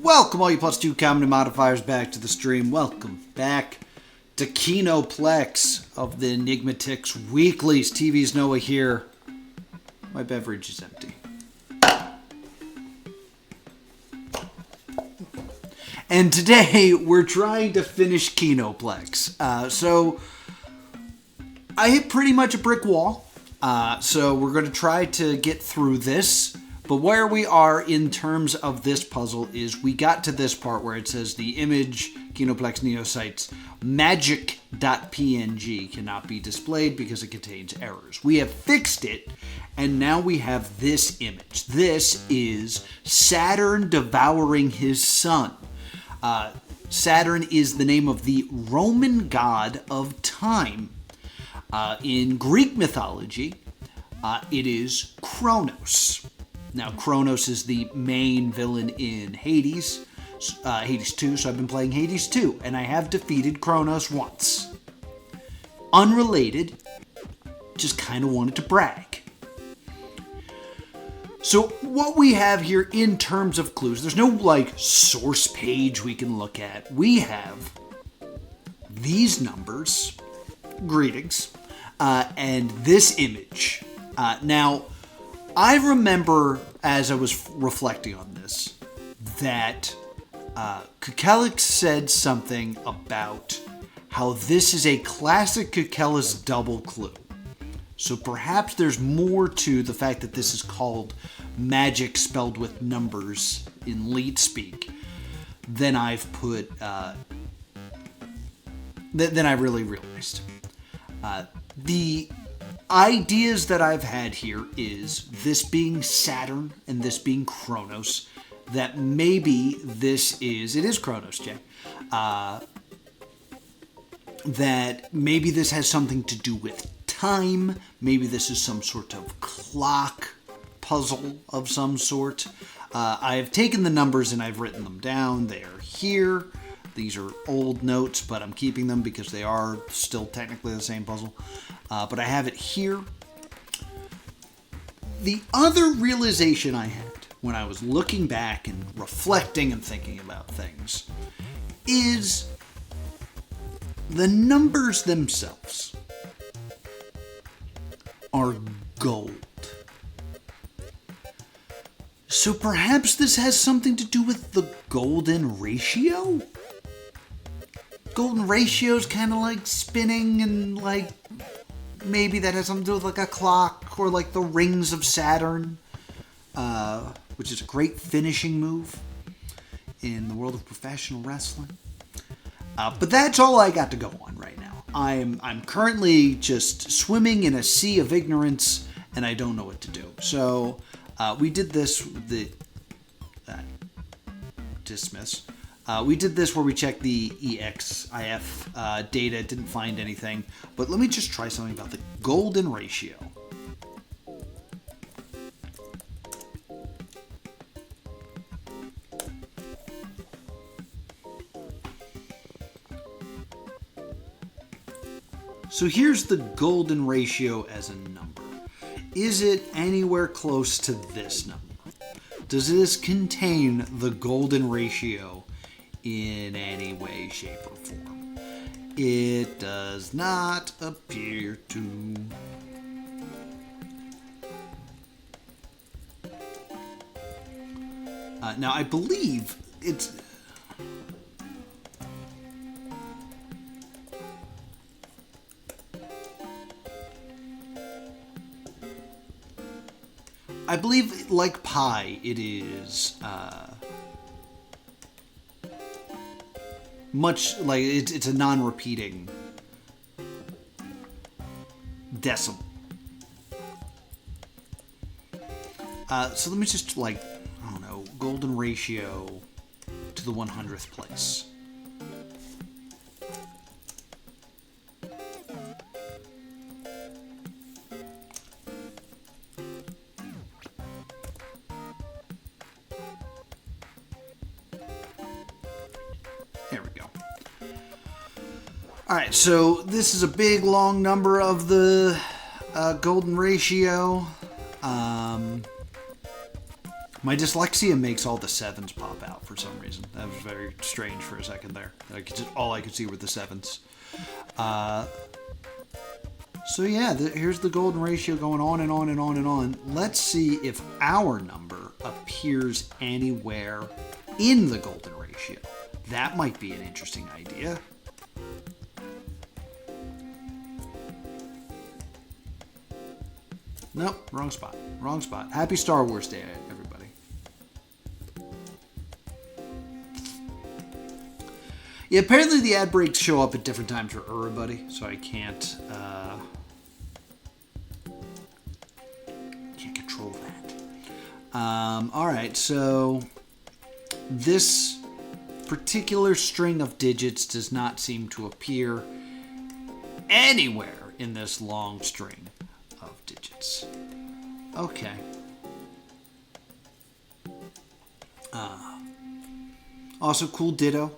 Welcome all you plus two comedy modifiers back to the stream. Welcome back to Kinoplex of the Enigmatics Weeklies. TV's Noah here. My beverage is empty. And today we're trying to finish Kinoplex. So I hit pretty much a brick wall. So we're going to try to get through this. But where we are in terms of this puzzle is we got to this part where it says the image Kinoplex Neosites magic.png cannot be displayed because it contains errors. We have fixed it, and now we have this image. This is Saturn devouring his son. Saturn is the name of the Roman god of time. In Greek mythology, it is Kronos. Now, Kronos is the main villain in Hades 2, so I've been playing Hades 2, and I have defeated Kronos once. Unrelated, just kind of wanted to brag. So, what we have here in terms of clues, there's no, source page we can look at. We have these numbers, greetings, and this image. Now, I remember, as I was reflecting on this, that Kukkelis said something about how this is a classic Kukkelis double clue. So perhaps there's more to the fact that this is called magic spelled with numbers in leet speak than I've put, than I really realized. The ideas that I've had here is this being Saturn and this being Kronos, that maybe this is, it is Kronos, Jay, that maybe this has something to do with time, maybe this is some sort of clock puzzle of some sort. I've taken the numbers and I've written them down. They are here. These are old notes, but I'm keeping them because they are still technically the same puzzle. But I have it here. The other realization I had when I was looking back and reflecting and thinking about things is the numbers themselves are gold. So perhaps this has something to do with the golden ratio? Golden ratio is kind of like spinning, and maybe that has something to do with a clock or the rings of Saturn, which is a great finishing move in the world of professional wrestling. But that's all I got to go on right now. I'm currently just swimming in a sea of ignorance, and I don't know what to do. So we did this with the dismiss. We did this where we checked the EXIF data, didn't find anything. But let me just try something about the golden ratio. So here's the golden ratio as a number. Is it anywhere close to this number? Does this contain the golden ratio in any way, shape, or form? It does not appear to. Now, I believe it's. I believe, like pi, it is much like it's a non-repeating decimal. So let me just I don't know, golden ratio to the 100th place. There we go. All right, so this is a big, long number of the golden ratio. My dyslexia makes all the 7s pop out for some reason. That was very strange for a second there. All I could see were the 7s. So yeah, here's the golden ratio going on and on and on and on. Let's see if our number appears anywhere in the golden ratio. That might be an interesting idea. Nope, wrong spot. Wrong spot. Happy Star Wars Day, everybody. Yeah, apparently the ad breaks show up at different times for everybody, so I can't control that. All right, so this particular string of digits does not seem to appear anywhere in this long string of digits. Okay. Also, cool ditto.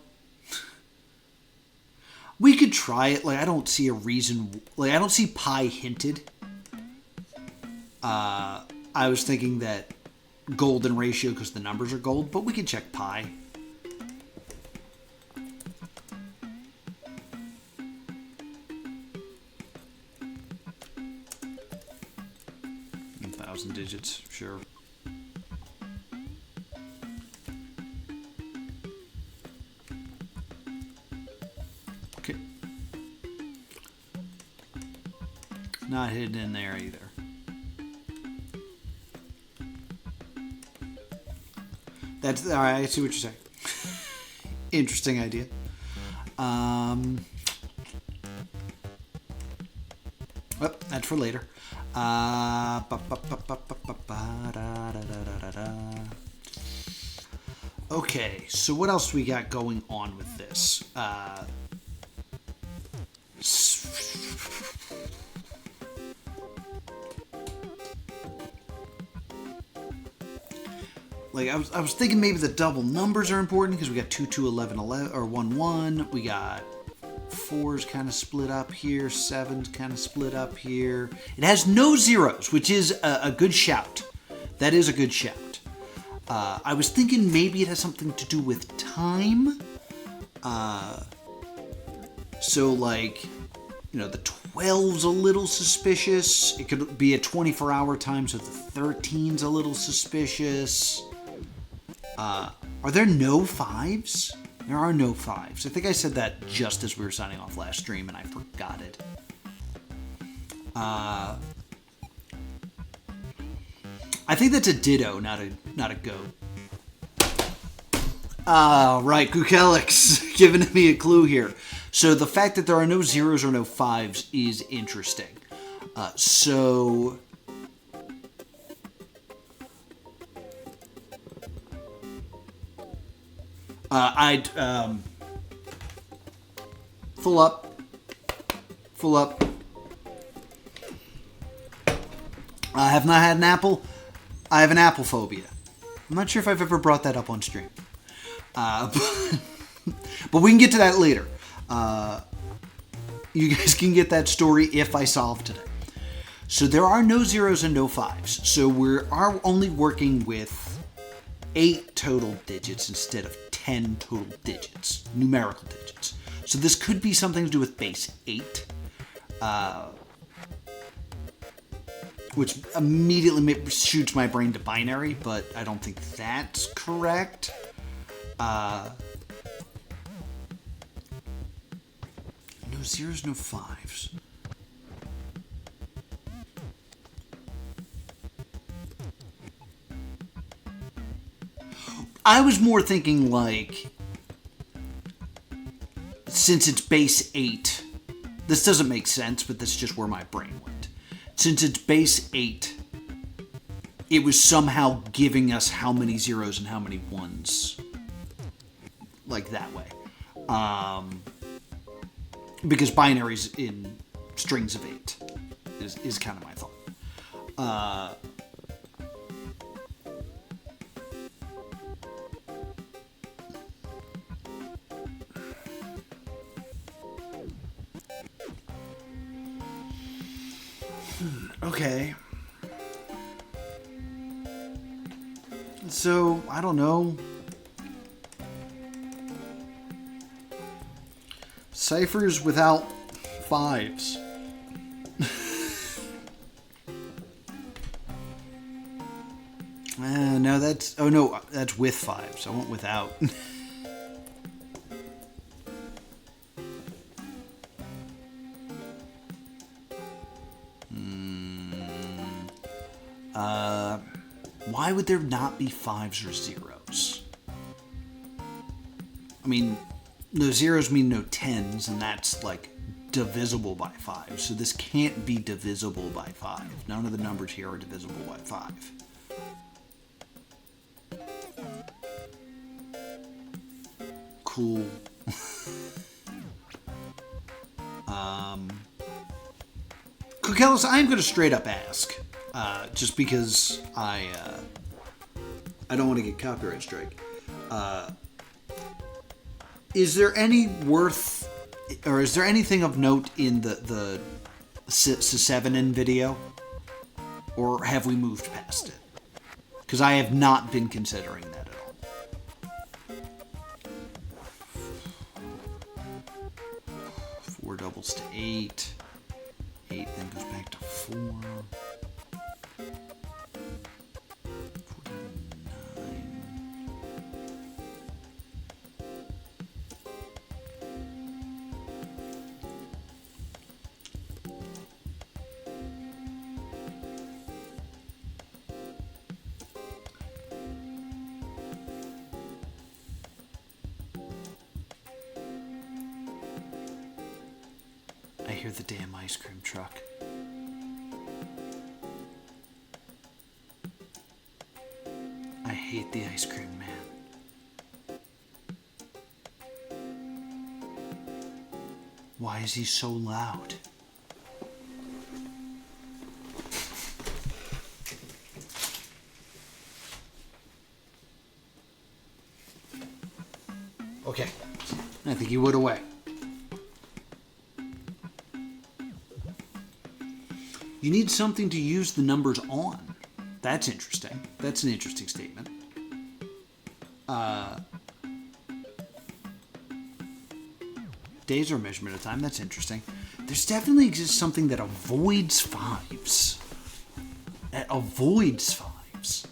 We could try it. Like, I don't see a reason. Like, I don't see pi hinted. I was thinking that golden ratio because the numbers are gold, but we can check pi. Digits, sure. Okay. Not hidden in there either. That's all right. I see what you're saying. Interesting idea. Well, that's for later. Okay, so what else we got going on with this? Like I was thinking maybe the double numbers are important because we got 2, 2, 11, 11, or 1, 1. We got 4's kind of split up here, 7's kind of split up here. It has no zeros, which is a good shout. That is a good shout. I was thinking maybe it has something to do with time. So like, you know, the 12's a little suspicious. It could be a 24-hour time, so the 13's a little suspicious. Are there no 5s? There are no 5s. I think I said that just as we were signing off last stream, and I forgot it. I think that's a ditto, not a go. Right, Kukkelis giving me a clue here. So the fact that there are no 0s or no 5s is interesting. I'd full up. I have not had an apple. I have an apple phobia. I'm not sure if I've ever brought that up on stream. But we can get to that later. You guys can get that story if I solve today. So there are no 0s and no 5s. So we are only working with 8 total digits instead of 10 total digits, numerical digits. So this could be something to do with base 8, which immediately shoots my brain to binary, but I don't think that's correct. No 0s, no 5s. I was more thinking like, since it's base 8, this doesn't make sense, but that's just where my brain went. Since it's base 8, it was somehow giving us how many 0s and how many 1s. Like that way. Because binaries in strings of 8 is kind of my thought. Okay. Let's So, I don't know. Ciphers without fives. No, that's... Oh, no, that's with fives. I went without. Why would there not be fives or zeros? I mean, no zeros mean no tens, and that's, like, divisible by 5. So this can't be divisible by 5. None of the numbers here are divisible by 5. Cool. Kukkelis, I'm going to straight up ask, just because I don't want to get copyright strike. Is there any worth, or is there anything of note in the S7N video, or have we moved past it? Because I have not been considering that at all. 4 doubles to 8. 8 then goes back to 4. 49. I hear the damn ice cream truck. I hate the ice cream man. Why is he so loud? Okay. I think he would away. You need something to use the numbers on. That's interesting. That's an interesting statement. Days are a measurement of time. That's interesting. There's definitely exists something that avoids fives. That avoids fives.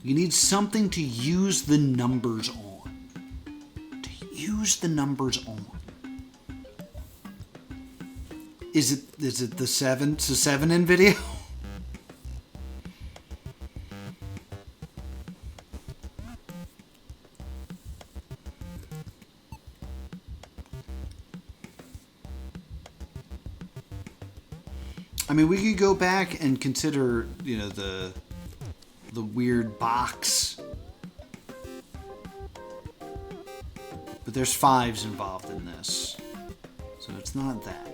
You need something to use the numbers on. To use the numbers on. Is it the 7N video? I mean, we could go back and consider, the weird box. But there's fives involved in this. So it's not that.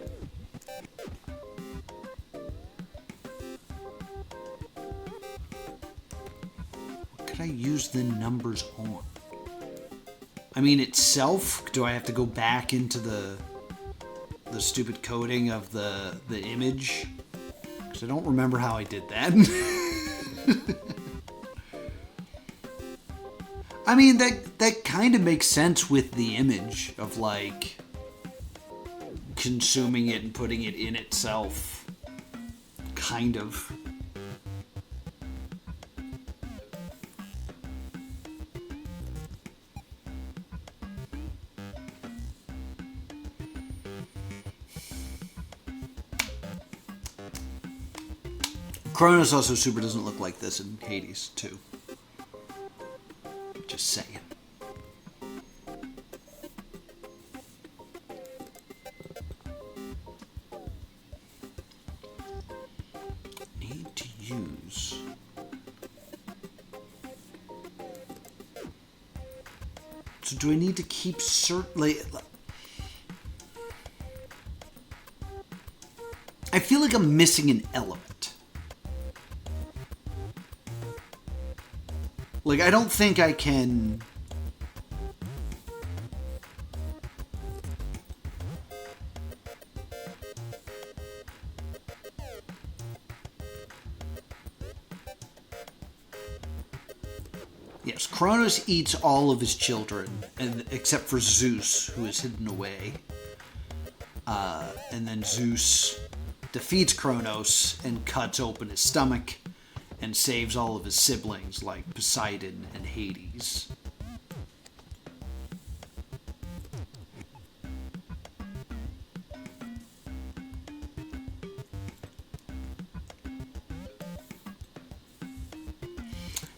What could I use the numbers on? I mean, itself, do I have to go back into the stupid coding of the image? Because I don't remember how I did that. I mean, that kind of makes sense with the image of, like, consuming it and putting it in itself. Kind of. Kronos also super doesn't look like this in Hades, too. Just saying. Need to use... So do I need to keep certain... I feel like I'm missing an element. Like, I don't think I can... Kronos eats all of his children, except for Zeus, who is hidden away. And then Zeus defeats Kronos and cuts open his stomach and saves all of his siblings, like Poseidon and Hades.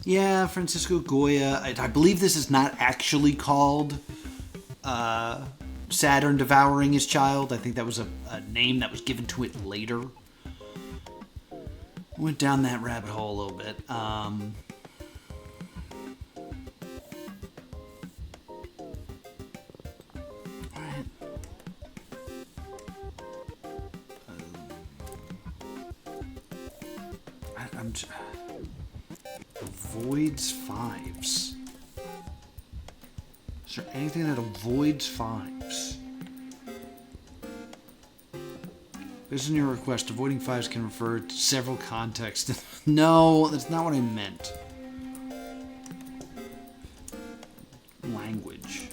Yeah, Francisco Goya. I believe this is not actually called Saturn devouring his child. I think that was a name that was given to it later. Went down that rabbit hole a little bit. I'm just... Avoids fives. Is there anything that avoids fives? Based on your request, avoiding fives can refer to several contexts. No, that's not what I meant. Language.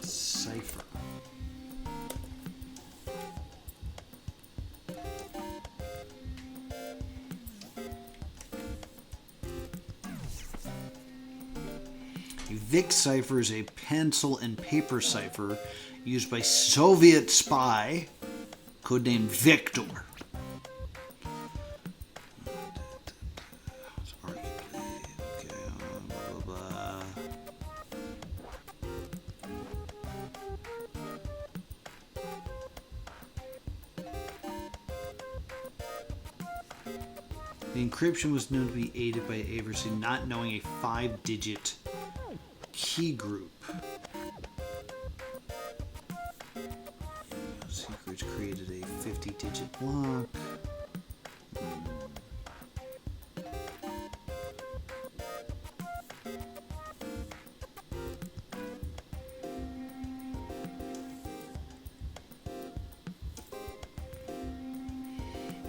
Cipher. A Vic cipher is a pencil and paper cipher used by Soviet spy, codenamed Victor. The encryption was known to be aided by Aversi not knowing a 5-digit key group. Secrets created a 50-digit block.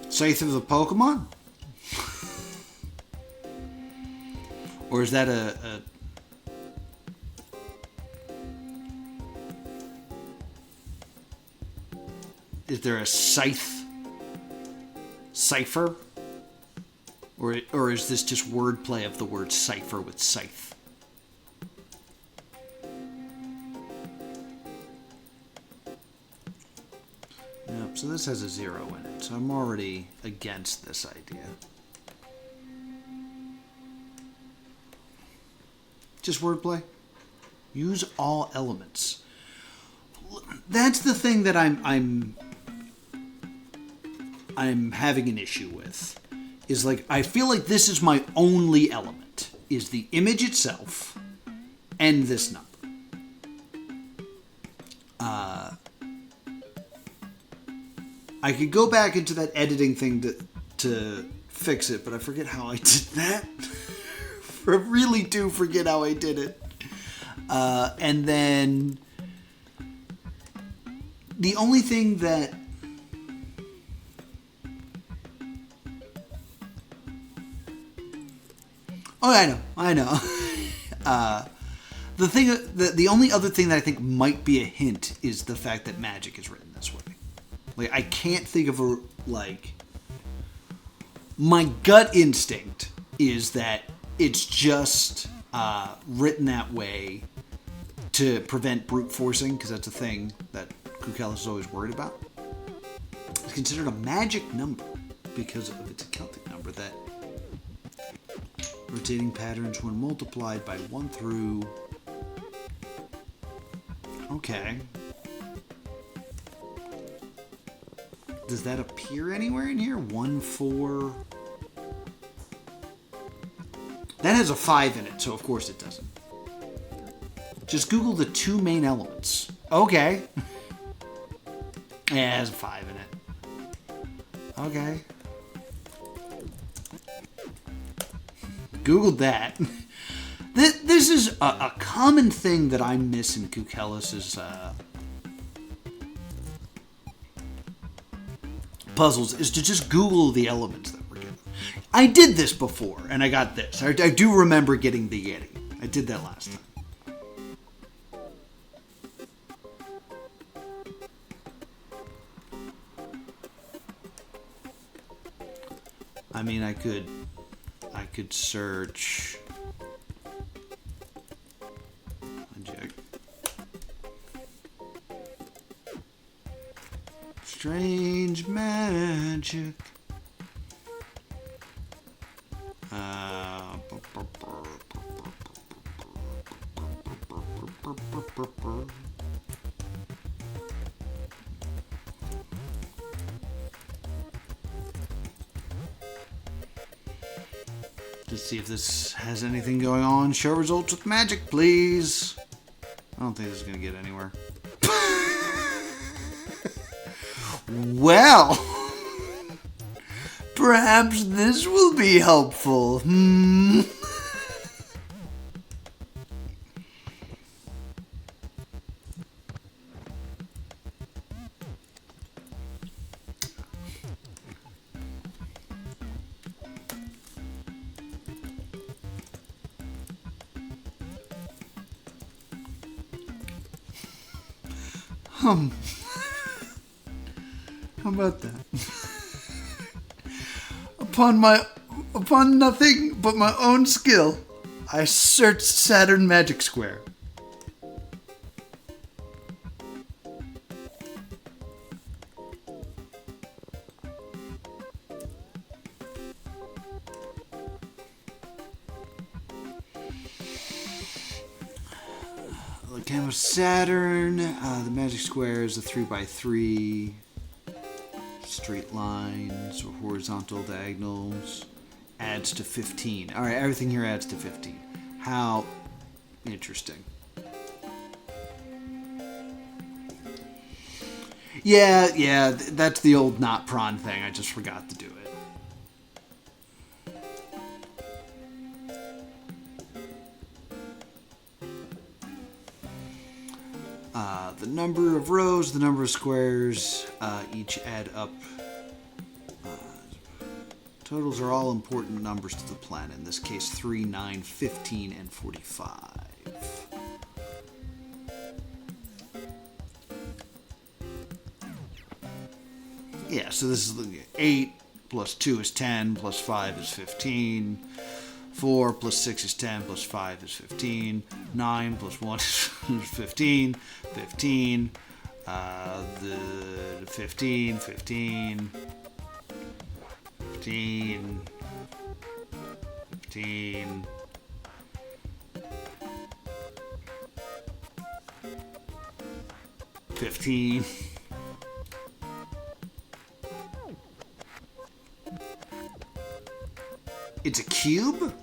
Scythe of the Pokemon? Or is that a is there a scythe cipher? Or is this just wordplay of the word cipher with scythe? Yep, so this has a 0 in it, so I'm already against this idea. Just wordplay. Use all elements. That's the thing that I'm having an issue with. Is like, I feel like this is my only element. Is the image itself and this number. I could go back into that editing thing to fix it, but I forget how I did that. I really do forget how I did it. And then the only thing that I know. The only other thing that I think might be a hint is the fact that magic is written this way. Like, I can't think of my gut instinct is that it's just written that way to prevent brute forcing, because that's a thing that Kukkelis is always worried about. It's considered a magic number because of its Celtic number that rotating patterns when multiplied by 1 through... Okay. Does that appear anywhere in here? 1, 4... That has a 5 in it, so of course it doesn't. Just Google the 2 main elements. Okay. Yeah, it has a 5 in it. Okay. Googled that. This is a common thing that I miss in Kukkelis' puzzles, is to just Google the elements that we're getting. I did this before, and I got this. I do remember getting the Yeti. I did that last time. I mean, I could search magic. Strange magic. Let's see if this has anything going on. Show results with magic, please. I don't think this is going to get anywhere. Well, perhaps this will be helpful. How about that? Upon nothing but my own skill, I searched Saturn Magic Square. The game of Saturn. The Magic Square is a 3x3. Straight lines or horizontal diagonals. Adds to 15. Alright, everything here adds to 15. How interesting. Yeah, that's the old not prawn thing. I just forgot to do it. The number of rows, the number of squares, each add up. Totals are all important numbers to the plan. In this case, 3, 9, 15, and 45. Yeah, so this is 8 plus 2 is 10, plus 5 is 15. 4 plus 6 is 10, plus 5 is 15. 9 plus 1 is 15. 15. The 15. 15. 15. 15. 15. It's a cube?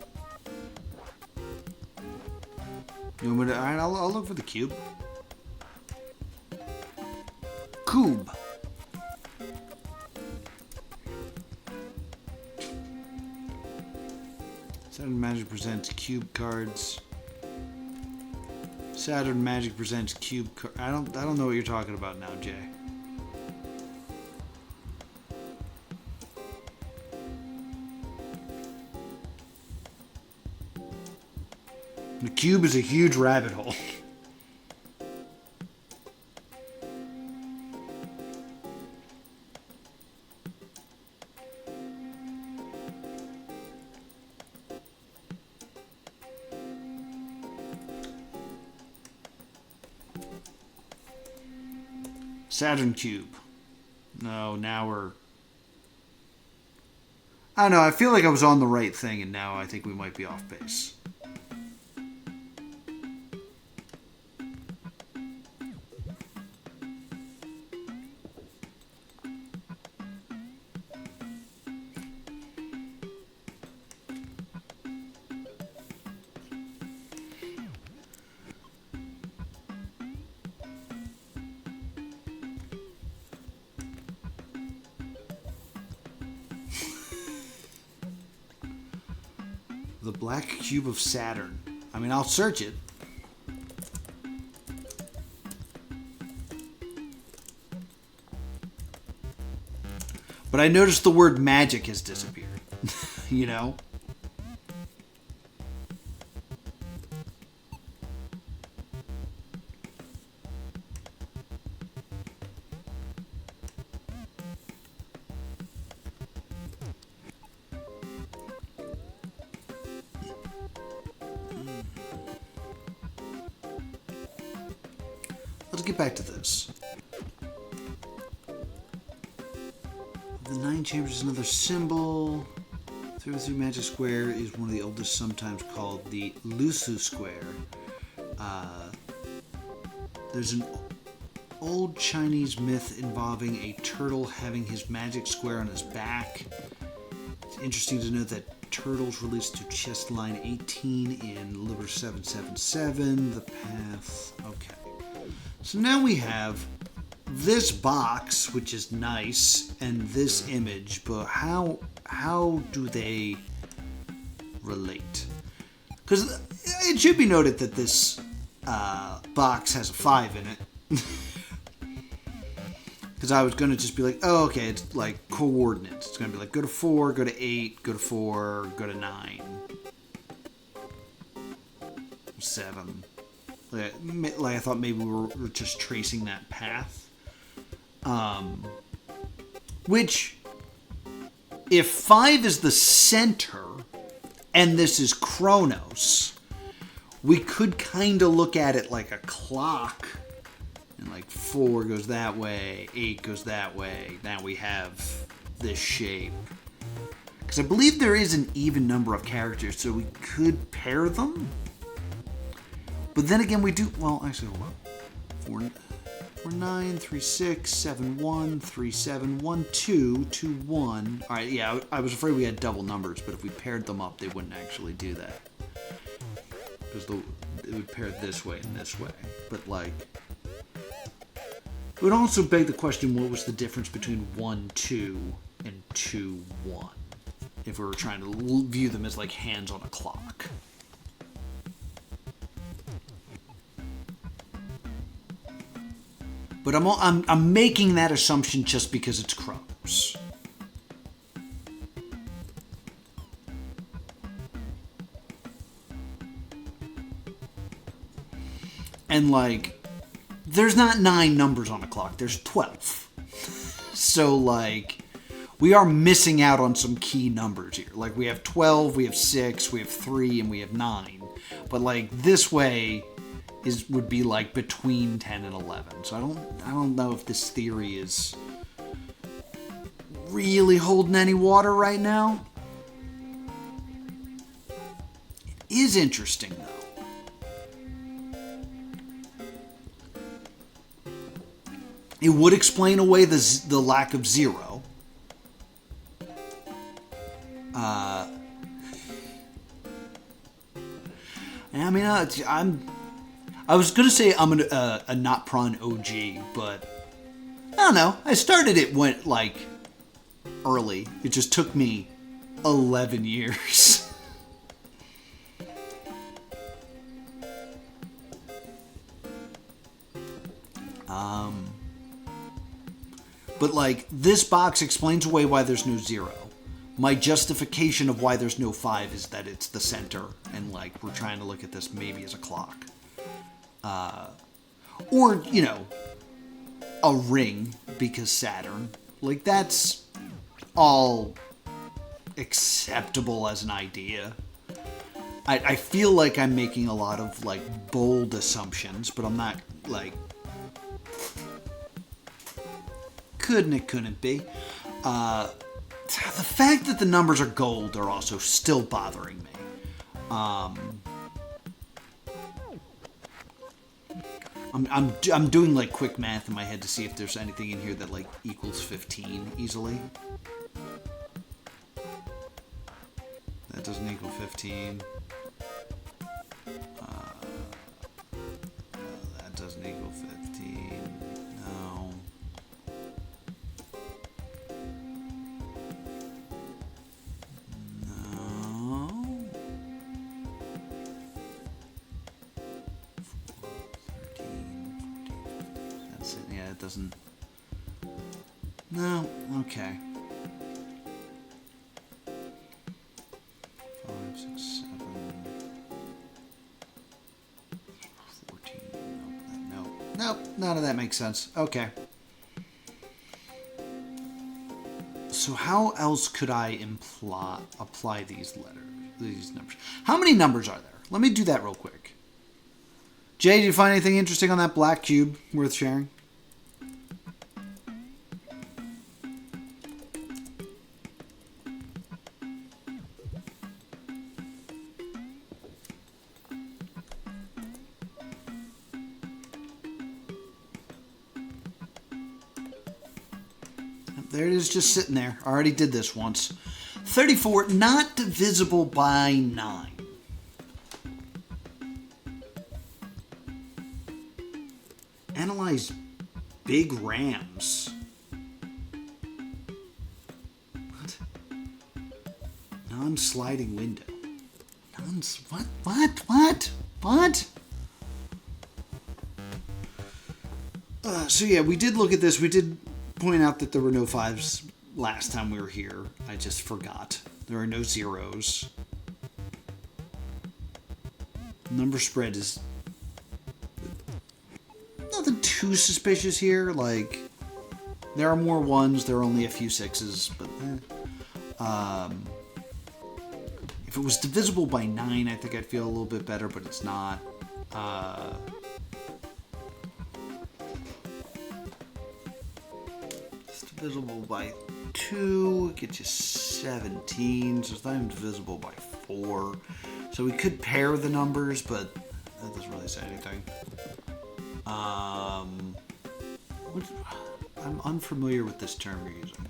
Alright, I'll look for the cube. Cube. Saturn Magic presents cube cards. Saturn Magic presents cube card. I don't know what you're talking about now, Jay. The cube is a huge rabbit hole. Saturn cube. No, now we're... I don't know, I feel like I was on the right thing, and now I think we might be off base. The black cube of Saturn. I mean, I'll search it. But I noticed the word magic has disappeared. You know? Let's get back to this. The Nine Chambers is another symbol. 303 Magic Square is one of the oldest, sometimes called the Lusu Square. There's an old Chinese myth involving a turtle having his magic square on his back. It's interesting to note that turtles released to chest line 18 in Liber 777. The path. Okay. So now we have this box, which is nice, and this image, but how do they relate? Because it should be noted that this box has a 5 in it. Because I was going to just be like, oh, okay, it's like coordinates. It's going to be like, go to 4, go to 8, go to 4, go to 9. 7. Like I thought maybe we were just tracing that path. Which, if 5 is the center, and this is Chronos, we could kind of look at it like a clock. And like 4 goes that way, 8 goes that way. Now we have this shape. Because I believe there is an even number of characters, so we could pair them. But then again, we do... Well, actually, hold on. 4, 9, 3, 6, 7, 1, 3, 7, 1, 2, 2, 1. All right, yeah, I was afraid we had double numbers, but if we paired them up, they wouldn't actually do that. Because it would pair this way and this way. But, like... It would also beg the question, what was the difference between 1, 2 and 2, 1? If we were trying to view them as, like, hands on a clock. But I'm making that assumption just because it's Chronos. And like, there's not 9 numbers on a clock. There's 12. So like, we are missing out on some key numbers here. Like we have 12, we have 6, we have 3, and we have 9. But like this way would be like between 10 and 11. So I don't know if this theory is really holding any water right now. It is interesting though. It would explain away the lack of 0. I mean, I was going to say I'm a not prawn OG, but I don't know. I started it like early. It just took me 11 years. But like this box explains away why there's no 0. My justification of why there's no 5 is that it's the center, and like we're trying to look at this maybe as a clock. Or, you know, a ring, because Saturn. Like, that's all acceptable as an idea. I feel like I'm making a lot of, like, bold assumptions, but I'm not, like... Couldn't be. The fact that the numbers are gold are also still bothering me. I'm doing like quick math in my head to see if there's anything in here that like equals 15 easily. That doesn't equal 15. That doesn't equal 15. No. No. Yeah, it doesn't. No, okay. 5, 6, 7, 14. Nope, none of that makes sense. Okay. So how else could I apply these numbers? How many numbers are there? Let me do that real quick. Jay, did you find anything interesting on that black cube worth sharing? There it is, just sitting there. I already did this once. 34, not divisible by 9. Analyze big rams. What? Non-sliding window. What? So yeah, we did look at this. We did point out that there were no 5s last time we were here. I just forgot. There are no 0s. Number spread is nothing too suspicious here. Like, there are more 1s, there are only a few 6s, but if it was divisible by 9, I think I'd feel a little bit better, but it's not. It's divisible by 2, it gets you 17, so it's not even divisible by 4. So we could pair the numbers, but that doesn't really say anything. I'm unfamiliar with this term you're using.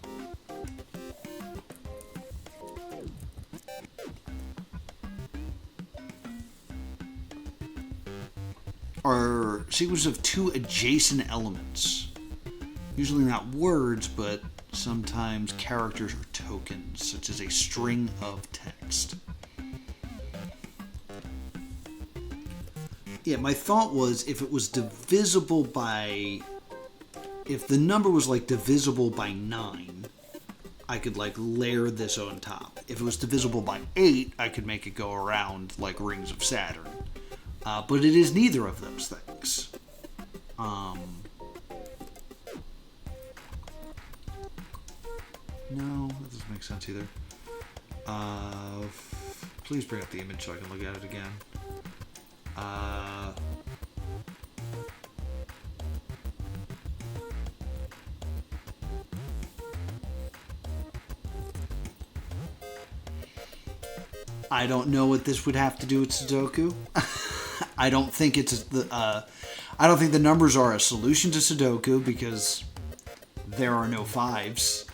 Are sequence of 2 adjacent elements. Usually not words, but sometimes characters or tokens, such as a string of text. Yeah, my thought was if it was divisible by... If the number was like divisible by 9, I could like layer this on top. If it was divisible by 8, I could make it go around like rings of Saturn. But it is neither of those things. No, that doesn't make sense either. Please bring up the image so I can look at it again. I don't know what this would have to do with Sudoku. I don't think I don't think the numbers are a solution to Sudoku because there are no 5s.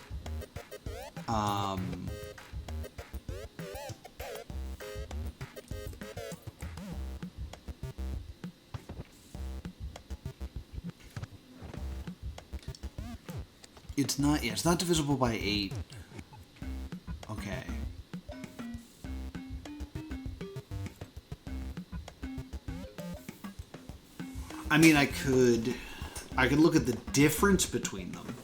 It's not. Yeah, it's not divisible by 8. Okay. I mean, I could look at the difference between them.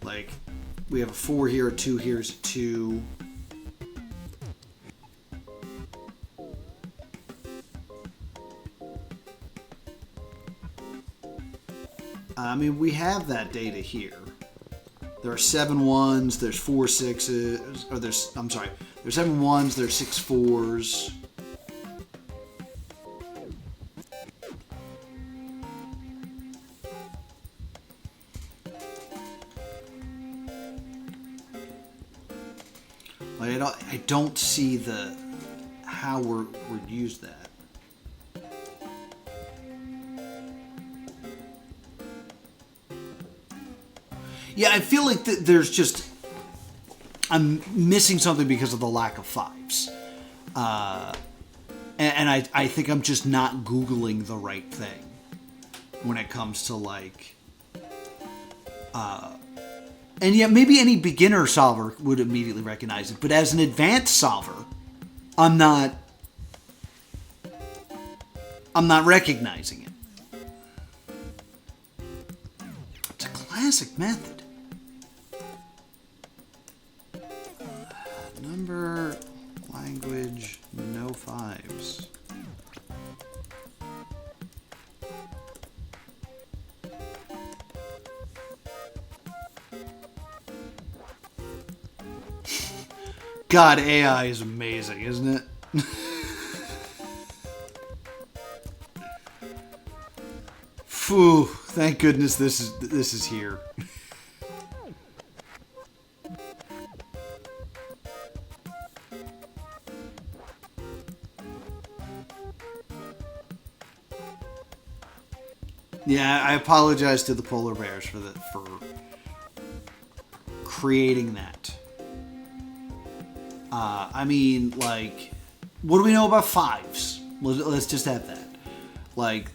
Like, we have a 4 here, a 2 here is a 2. I mean, we have that data here. There are 7 1s, there's 4 6s, or there's 7 1s, there's 6 4s. I don't see how we'd use that. Yeah, I feel like I'm missing something because of the lack of 5s. And I think I'm just not Googling the right thing when it comes to like... And yet, maybe any beginner solver would immediately recognize it. But as an advanced solver, I'm not recognizing it. classic method. Number, language, no fives. God, AI is amazing, isn't it? Phew, thank goodness this is here. Yeah, I apologize to the polar bears for creating that. I mean, like, what do we know about fives? Let's just have that. Like,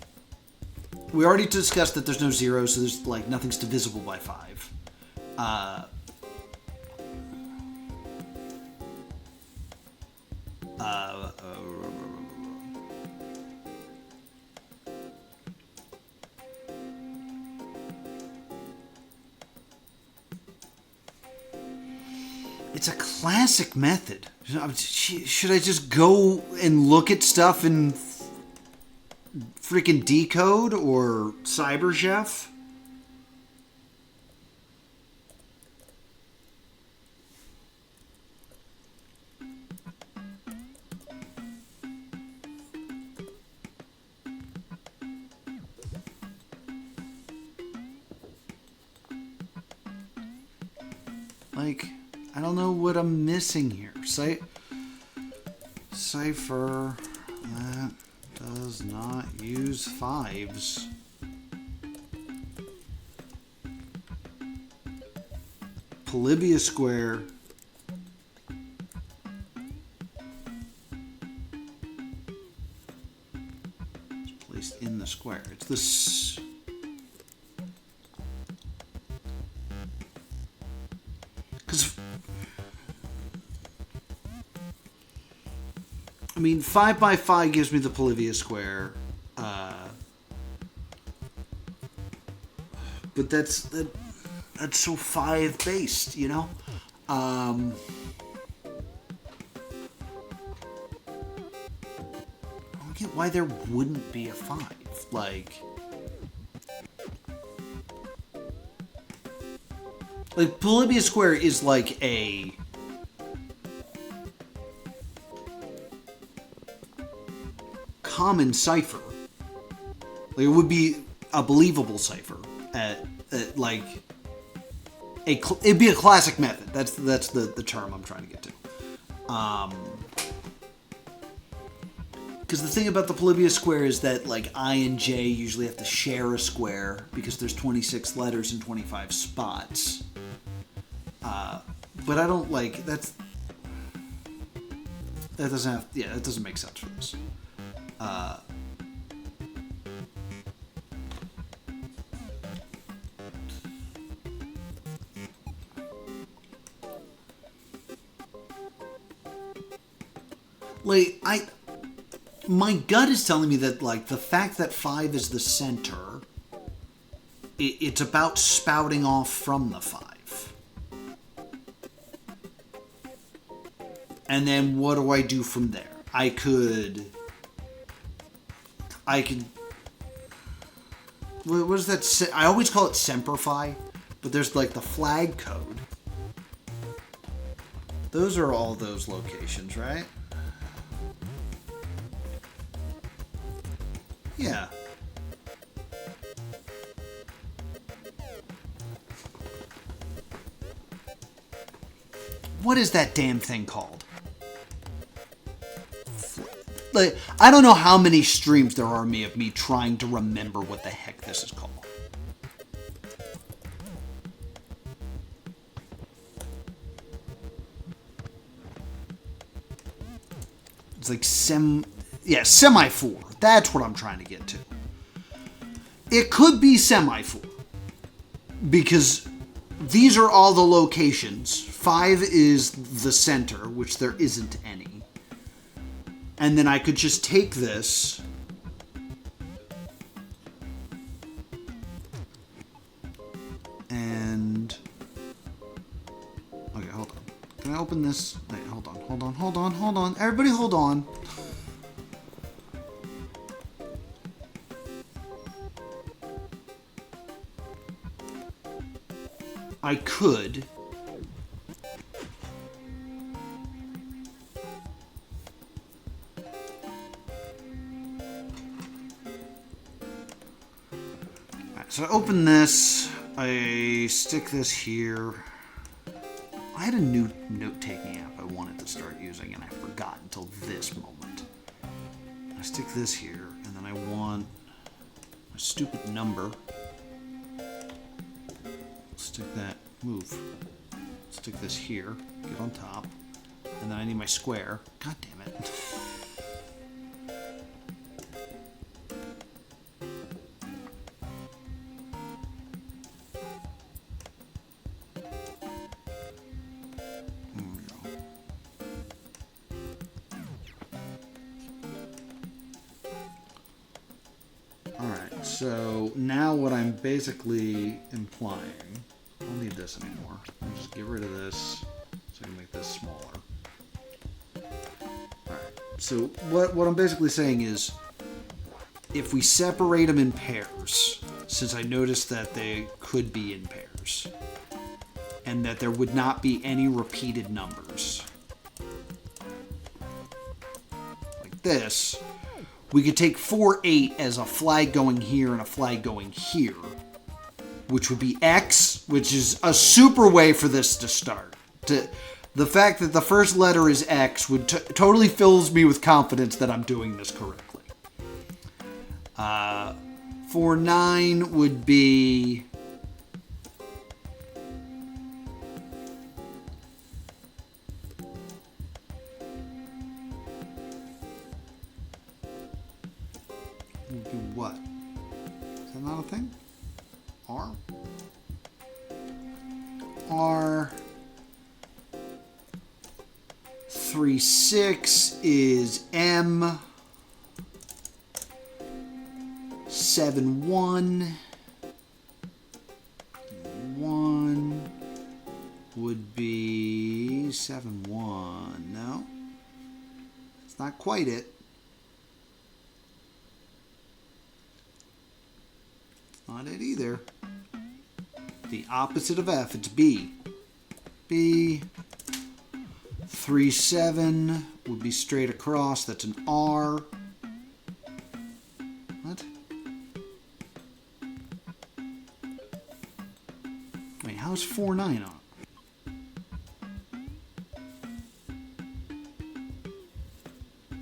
we already discussed that there's no zeros, so there's, like, nothing's divisible by 5. It's a classic method. Should I just go and look at stuff in freaking Decode or CyberChef? Like, I don't know what I'm missing here. Cipher that does not use fives. Polybia square. It's placed in the square. It's this. Because, I mean, 5 by 5 gives me the Polybia square. But that's so 5 based, you know? I don't get why there wouldn't be a 5. Like Polybia square is like a common cipher. Like, it would be a believable cipher. Like it'd be a classic method. That's the term I'm trying to get to. Because the thing about the Polybia square is that, like, I and J usually have to share a square because there's 26 letters and 25 spots. But I don't like that doesn't make sense for this. Like, my gut is telling me that, like, the fact that 5 is the center, it's about spouting off from the 5. And then what do I do from there? I could... What is that? I always call it Semperfi, but there's, like, the flag code. Those are all those locations, right? Yeah. What is that damn thing called? Like, I don't know how many streams there are of me trying to remember what the heck this is called. It's like semaphore. That's what I'm trying to get to. It could be semaphore, because these are all the locations. 5 is the center, which there isn't any. And then I could just take this and on. Everybody hold on. I could. Alright, so I open this. I stick this here. I had a new note-taking app I wanted to start using, and I forgot until this moment. I stick this here, and then I want a stupid number. Stick that, move. Stick this here, get on top, and then I need my square. God damn it. Alright, so now what I'm basically implying, I don't need this anymore. I'll just get rid of this so I can make this smaller. Alright, so what I'm basically saying is, if we separate them in pairs, since I noticed that they could be in pairs, and that there would not be any repeated numbers, like this, we could take 4, 8 as a flag going here and a flag going here, which would be X, which is a super way for this to start. The fact that the first letter is X would totally fills me with confidence that I'm doing this correctly. 4, 9 would be... would be what? Is that not a thing? R? R. 3, 6 is M. 7, 1. 1 would be 7, 1. No. It's not quite it. Not it either. The opposite of F, it's B. B. 3, 7 would be straight across. That's an R. What? Wait, how's 4, 9 on?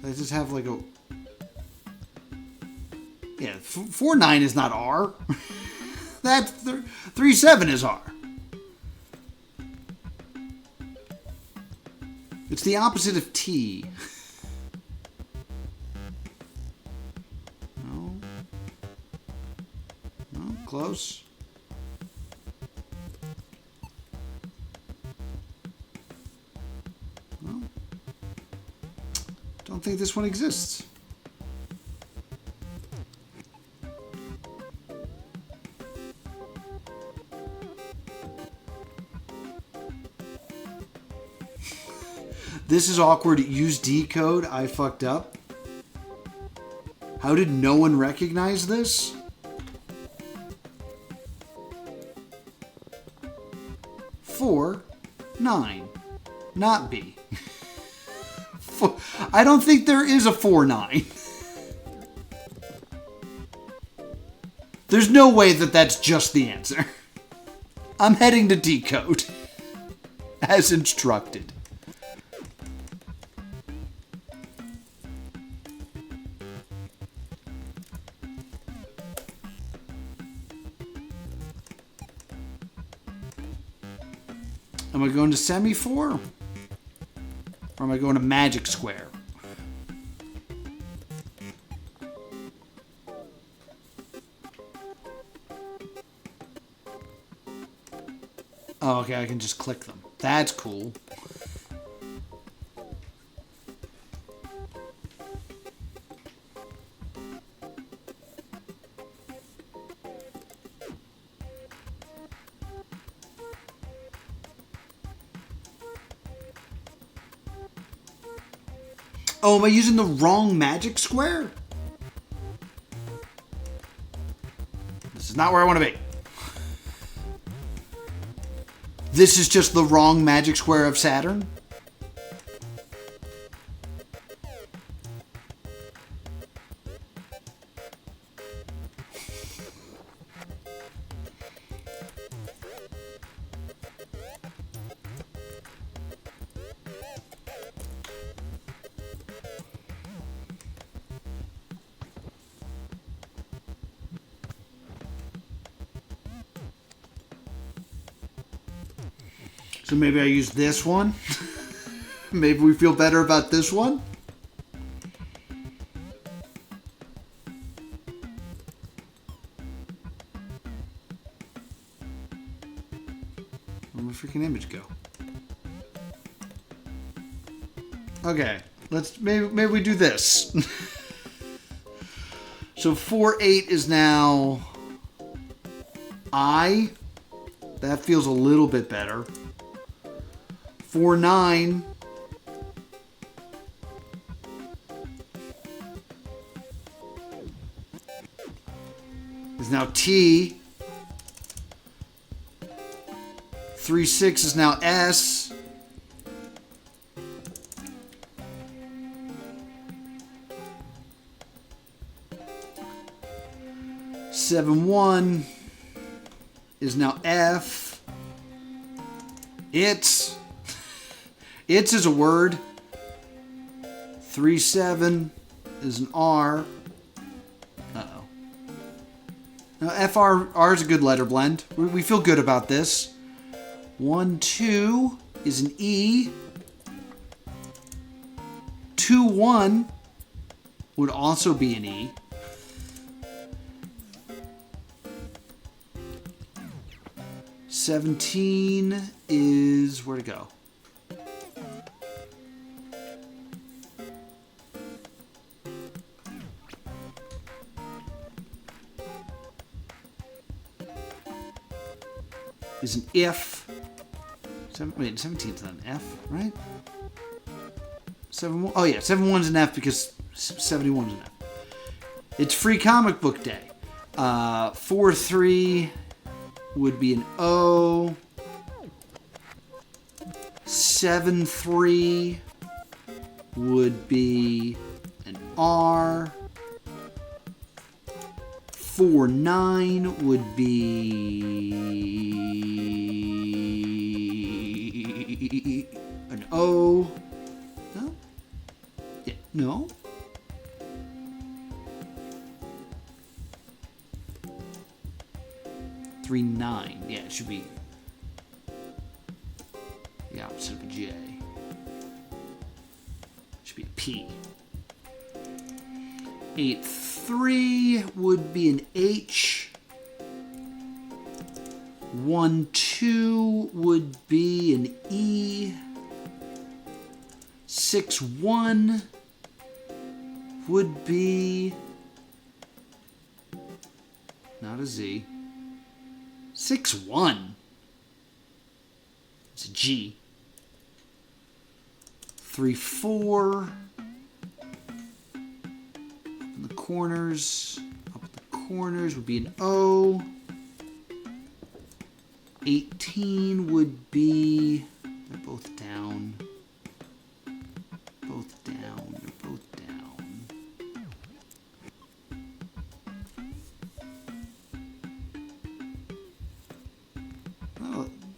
I just have like a... Yeah, 4, 9 is not R. That's 3, 7 is R. It's the opposite of T. No. No, close. No. Don't think this one exists. This is awkward. Use decode. I fucked up. How did no one recognize this? Four, 9. Not B. I don't think there is a 4, 9. There's no way that that's just the answer. I'm heading to decode. As instructed. Am I going to semaphore? Or am I going to magic square? Oh, okay, I can just click them. That's cool. Oh, am I using the wrong magic square? This is not where I want to be. This is just the wrong magic square of Saturn? So maybe I use this one. Maybe we feel better about this one. Where'd my freaking image go? Okay, maybe we do this. So 4-8 is now I. That feels a little bit better. 4-9 is now T. 3-6 is now S. 7-1 is now F. It's is a word. 3-7 is an R. Uh-oh. Now R is a good letter blend. We feel good about this. 1-2 is an E. 2-1 would also be an E. 17 is where to go? Is an if. Wait, 17's not an F, right? 7-1. Oh yeah, 7-1's an F because 71's an F. It's Free Comic Book Day. 4-3 would be an O. 7-3 would be an R. 4-9 would be an O. No? Yeah, no? Three, 9. Yeah, it should be the opposite of a J. It should be a P. 8-3 would be an H. 1-2 would be an E. 6-1 would be not a Z. 6-1. It's a G. 3-4. In the corners. Up at the corners would be an O. 18 would be. They're both down. Both down. They're both down.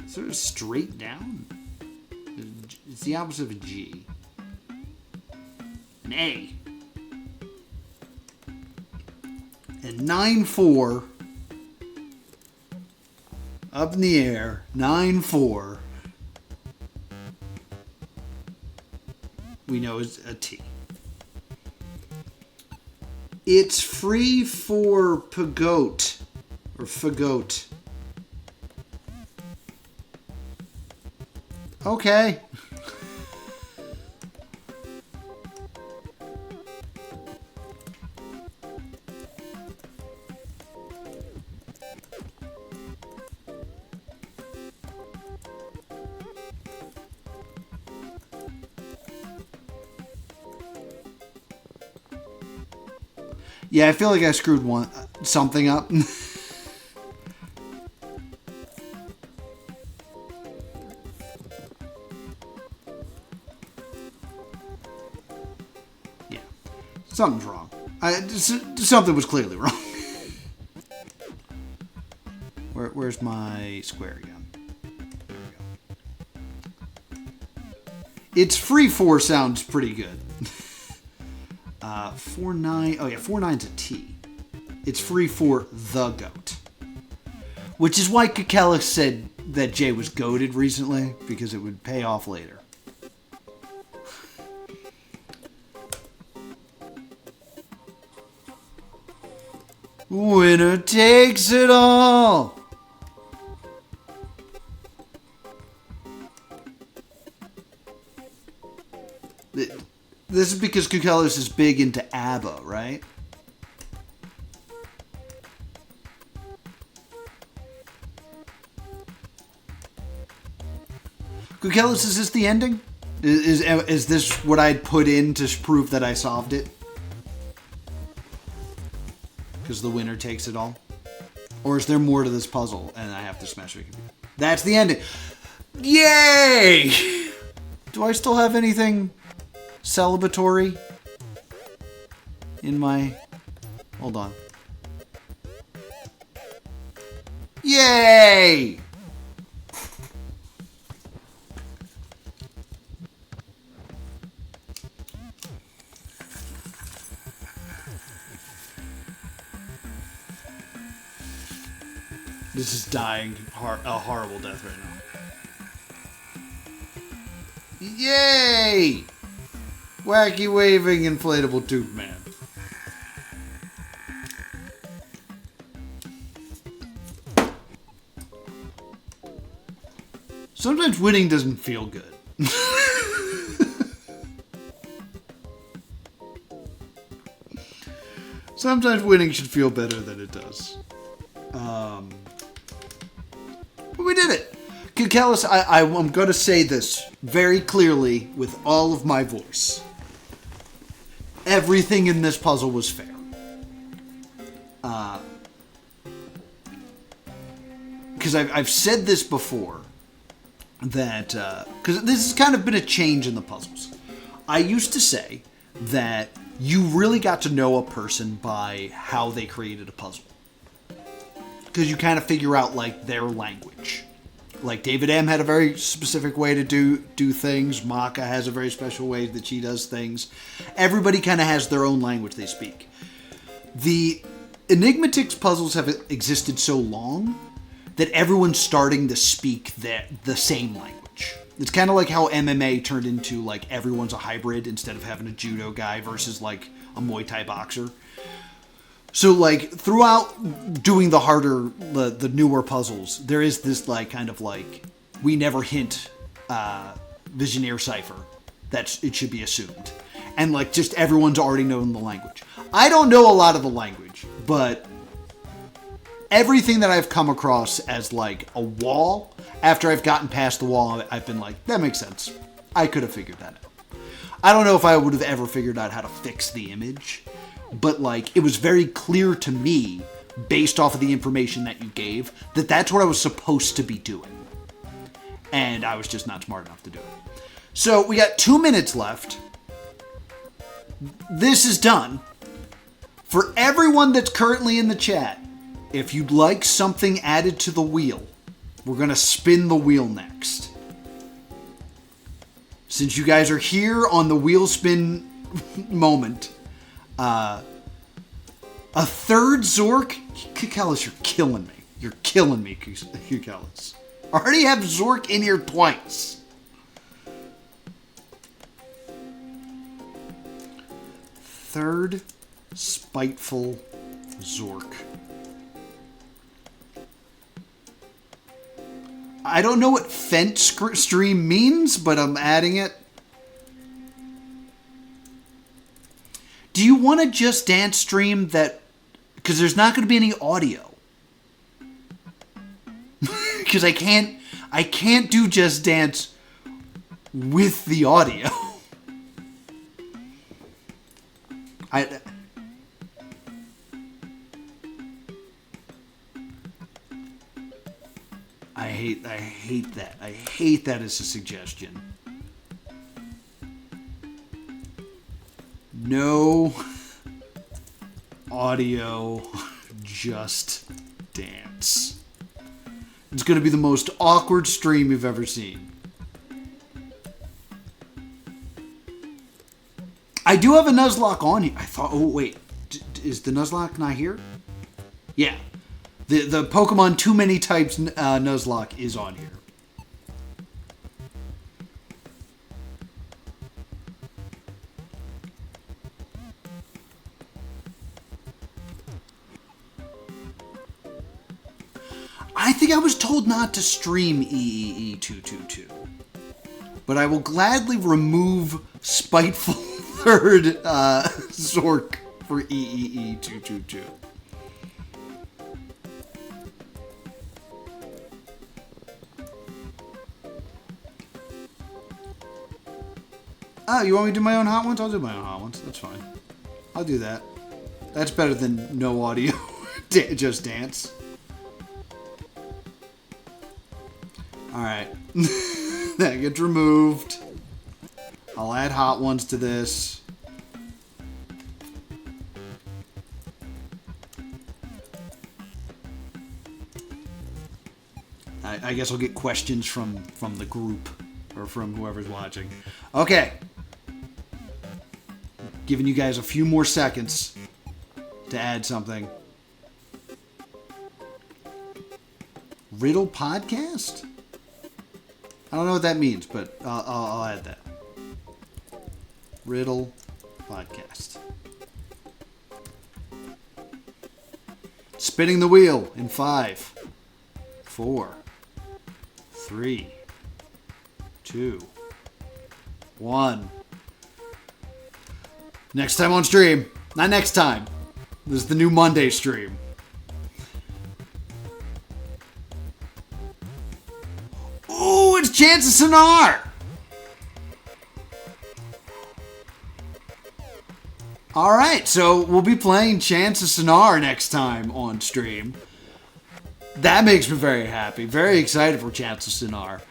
Sort of straight down. It's the opposite of a G. An A. And 9-4. Up in the air. 9-4. We know is a T. It's free for Pagote. Or Fagote. Okay. Yeah, I feel like I screwed something up. Yeah, something's wrong. Something was clearly wrong. Where's my square again? There we go. It's free 4 sounds pretty good. 4-9. Oh yeah, 4-9's a T. It's free for the goat. Which is why Kukkelis said that Jay was goated recently, because it would pay off later. Winner takes it all. This is because Kukkelis is big into ABBA, right? Kukkelis, is this the ending? Is this what I'd put in to prove that I solved it? Because the winner takes it all? Or is there more to this puzzle and I have to smash it? That's the ending. Yay! Do I still have anything celebratory in my... Hold on. Yay! This is dying a horrible death right now. Yay! Wacky waving inflatable tube man. Sometimes winning doesn't feel good. Sometimes winning should feel better than it does. But we did it. Kukkelis, I'm going to say this very clearly with all of my voice. Everything in this puzzle was fair. Because I've said this before, that because this has kind of been a change in the puzzles. I used to say that you really got to know a person by how they created a puzzle. Because you kind of figure out, like, their language. Like, David M. had a very specific way to do things. Maka has a very special way that she does things. Everybody kind of has their own language they speak. The Enigmatix puzzles have existed so long that everyone's starting to speak the same language. It's kind of like how MMA turned into, like, everyone's a hybrid instead of having a judo guy versus, like, a Muay Thai boxer. So, like, throughout doing the harder, the newer puzzles, there is this, like, kind of, like, we never hint Visioneer cipher. It should be assumed. And, like, just everyone's already known the language. I don't know a lot of the language, but everything that I've come across as, like, a wall, after I've gotten past the wall, I've been like, that makes sense. I could have figured that out. I don't know if I would have ever figured out how to fix the image. But, like, it was very clear to me, based off of the information that you gave, that that's what I was supposed to be doing. And I was just not smart enough to do it. So, we got 2 minutes left. This is done. For everyone that's currently in the chat, if you'd like something added to the wheel, we're going to spin the wheel next. Since you guys are here on the wheel spin moment... a third Zork? Kukkelis, you're killing me. You're killing me, Kukkelis. I already have Zork in here twice. Third spiteful Zork. I don't know what Fent stream means, but I'm adding it. Do you want to Just Dance stream that... Because there's not going to be any audio. Because I can't do Just Dance with the audio. hate that. I hate that as a suggestion. No audio, just dance. It's going to be the most awkward stream you've ever seen. I do have a Nuzlocke on here. I thought, oh wait, is the Nuzlocke not here? Yeah. The Pokemon Too Many Types Nuzlocke is on here. I think I was told not to stream EEE222. But I will gladly remove Spiteful Third Zork for EEE222. Oh, you want me to do my own hot ones? I'll do my own hot ones. That's fine. I'll do that. That's better than no audio. Just dance. Alright. That gets removed. I'll add hot ones to this. I guess I'll get questions from the group or from whoever's watching. Okay. Giving you guys a few more seconds to add something. Riddle podcast? I don't know what that means, but I'll add that. Riddle podcast. Spinning the wheel in 5, 4, 3, 2, 1. Next time on stream. Not next time. This is the new Monday stream. Ooh, it's Chance of Sonar! Alright, so we'll be playing Chance of Sonar next time on stream. That makes me very happy. Very excited for Chance of Sonar.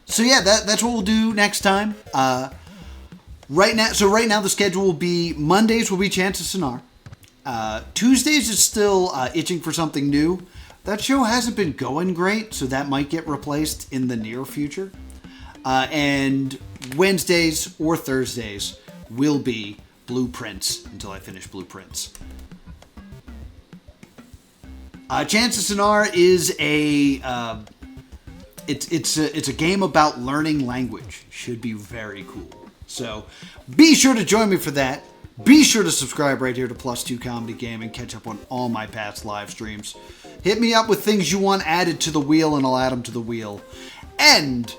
So yeah, that's what we'll do next time. Right now the schedule will be Mondays will be Chance of Sonar. Tuesdays is still itching for something new. That show hasn't been going great, so that might get replaced in the near future. And Wednesdays or Thursdays will be Blueprints until I finish Blueprints. Chance of Sonar is it's a game about learning language. Should be very cool. So be sure to join me for that. Be sure to subscribe right here to +2 Comedy Gaming. Catch up on all my past live streams. Hit me up with things you want added to the wheel, and I'll add them to the wheel. And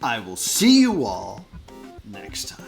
I will see you all next time.